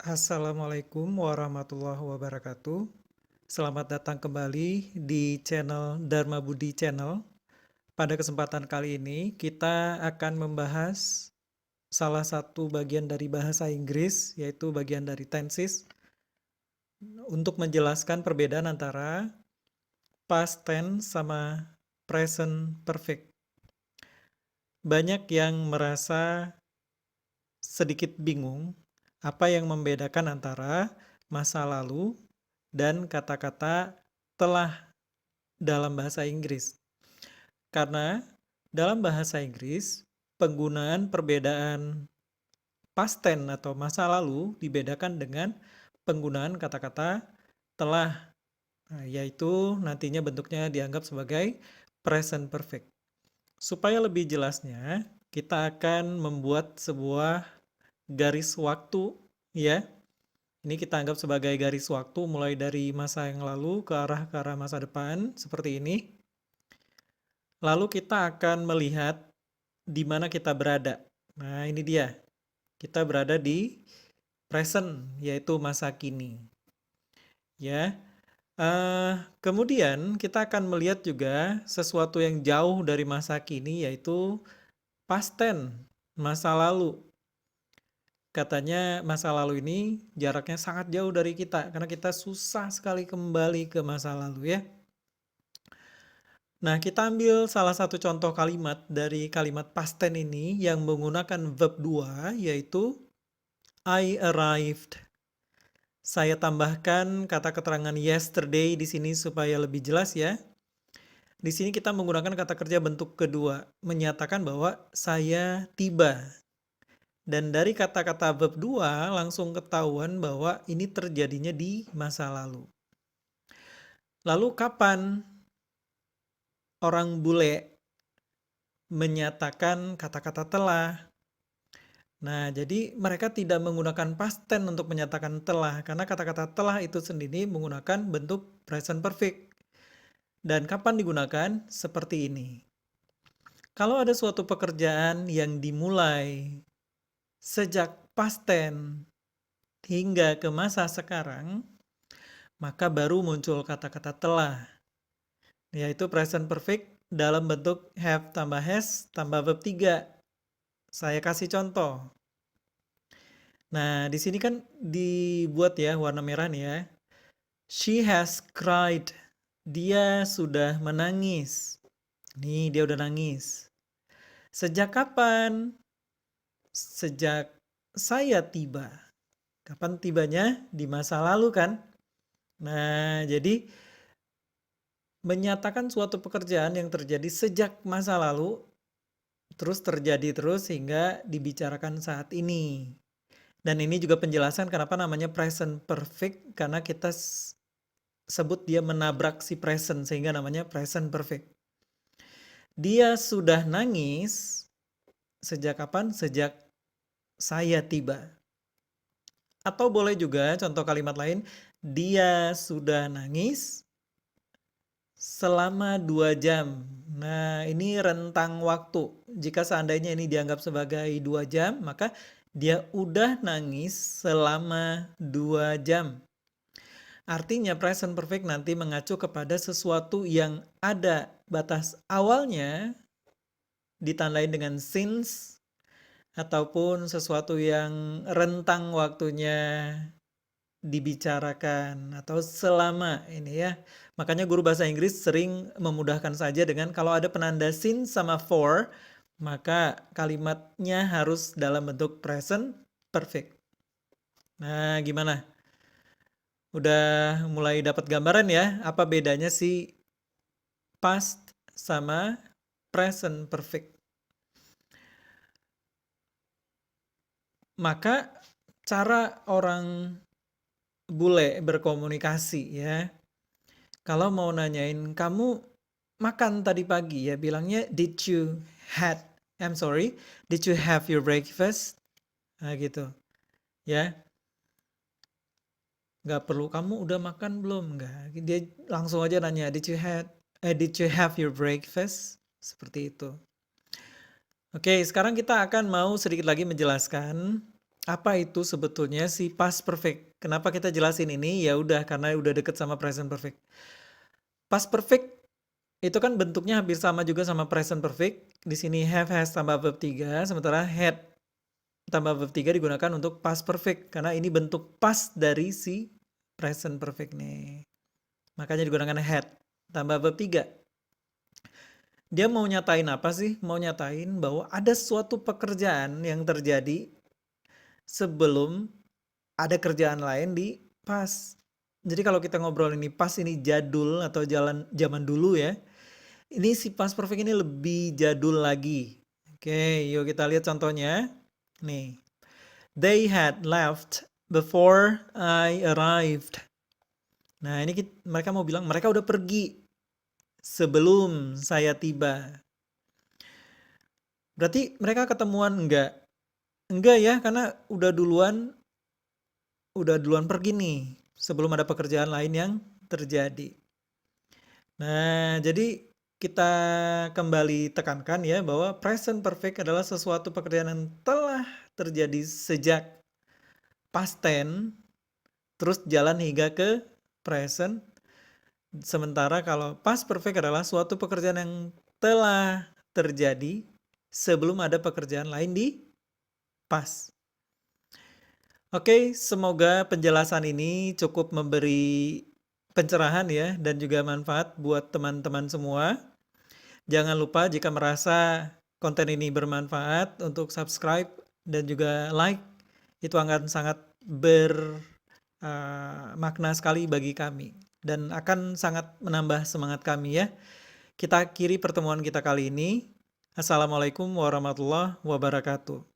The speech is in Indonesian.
Assalamualaikum warahmatullahi wabarakatuh. Selamat datang kembali di channel Dharma Budi Channel. Pada kesempatan kali ini kita akan membahas salah satu bagian dari bahasa Inggris, yaitu bagian dari tenses, untuk menjelaskan perbedaan antara past tense sama present perfect. Banyak yang merasa sedikit bingung apa yang membedakan antara masa lalu dan kata-kata telah dalam bahasa Inggris. Karena dalam bahasa Inggris, penggunaan perbedaan past tense atau masa lalu dibedakan dengan penggunaan kata-kata telah, yaitu nantinya bentuknya dianggap sebagai present perfect. Supaya lebih jelasnya, kita akan membuat sebuah garis waktu, ya. Ini kita anggap sebagai garis waktu mulai dari masa yang lalu ke arah masa depan seperti ini. Lalu kita akan melihat di mana kita berada. Nah, ini dia. Kita berada di present, yaitu masa kini. Ya. Kemudian kita akan melihat juga sesuatu yang jauh dari masa kini, yaitu past tense, masa lalu. Katanya masa lalu ini jaraknya sangat jauh dari kita, karena kita susah sekali kembali ke masa lalu, ya. Nah, kita ambil salah satu contoh kalimat dari kalimat past tense ini yang menggunakan verb 2, yaitu I arrived. Saya tambahkan kata keterangan yesterday di sini supaya lebih jelas, ya. Di sini kita menggunakan kata kerja bentuk kedua, menyatakan bahwa saya tiba. Dan dari kata-kata verb 2 langsung ketahuan bahwa ini terjadinya di masa lalu. Lalu kapan orang bule menyatakan kata-kata telah? Nah, jadi mereka tidak menggunakan past tense untuk menyatakan telah, karena kata-kata telah itu sendiri menggunakan bentuk present perfect. Dan kapan digunakan? Seperti ini. Kalau ada suatu pekerjaan yang dimulai sejak past tense hingga ke masa sekarang, maka baru muncul kata-kata telah, yaitu present perfect dalam bentuk have tambah has tambah verb 3. Saya kasih contoh. Nah, di sini kan dibuat ya warna merah nih ya. She has cried. Dia sudah menangis. Nih, dia udah nangis. Sejak kapan? Sejak saya tiba. Kapan tibanya? Di masa lalu kan? Nah, jadi menyatakan suatu pekerjaan yang terjadi sejak masa lalu, terus terjadi terus hingga dibicarakan saat ini. Dan ini juga penjelasan kenapa namanya present perfect, karena kita sebut dia menabrak si present, sehingga namanya present perfect. Dia sudah nangis sejak kapan? Sejak saya tiba. Atau boleh juga contoh kalimat lain, dia sudah nangis selama 2 jam. Nah, ini rentang waktu. Jika seandainya ini dianggap sebagai 2 jam, maka dia udah nangis selama 2 jam. Artinya present perfect nanti mengacu kepada sesuatu yang ada batas awalnya ditandai dengan since, ataupun sesuatu yang rentang waktunya dibicarakan atau selama ini ya. Makanya guru bahasa Inggris sering memudahkan saja dengan kalau ada penanda since sama for, maka kalimatnya harus dalam bentuk present perfect. Nah, gimana? Udah mulai dapat gambaran ya, apa bedanya sih past sama present perfect? Maka cara orang bule berkomunikasi ya, kalau mau nanyain kamu makan tadi pagi ya, bilangnya did you have your breakfast? Nah gitu ya. Nggak perlu kamu udah makan belum, nggak, dia langsung aja nanya did you have your breakfast, seperti itu. Oke, sekarang kita akan mau sedikit lagi menjelaskan Apa itu sebetulnya si past perfect? Kenapa kita jelasin ini? Ya udah karena udah deket sama present perfect. Past perfect itu kan bentuknya hampir sama juga sama present perfect. Di sini have, has tambah verb 3, sementara had tambah verb 3 digunakan untuk past perfect karena ini bentuk past dari si present perfect nih. Makanya digunakan had tambah verb 3. Dia mau nyatain apa sih? Mau nyatain bahwa ada suatu pekerjaan yang terjadi sebelum ada kerjaan lain di past. Jadi kalau kita ngobrol ini past ini jadul atau zaman dulu ya. Ini si past perfect ini lebih jadul lagi. Oke, yuk kita lihat contohnya. Nih. They had left before I arrived. Nah, ini mereka mau bilang mereka udah pergi sebelum saya tiba. Berarti mereka ketemuan enggak? Enggak ya, karena udah duluan pergi nih sebelum ada pekerjaan lain yang terjadi. Nah, jadi kita kembali tekankan ya bahwa present perfect adalah sesuatu pekerjaan yang telah terjadi sejak past tense terus jalan hingga ke present. Sementara kalau past perfect adalah suatu pekerjaan yang telah terjadi sebelum ada pekerjaan lain di past. Oke, semoga penjelasan ini cukup memberi pencerahan ya dan juga manfaat buat teman-teman semua. Jangan lupa jika merasa konten ini bermanfaat untuk subscribe dan juga like. Itu akan sangat bermakna sekali bagi kami dan akan sangat menambah semangat kami ya. Kita akhiri pertemuan kita kali ini. Assalamualaikum warahmatullahi wabarakatuh.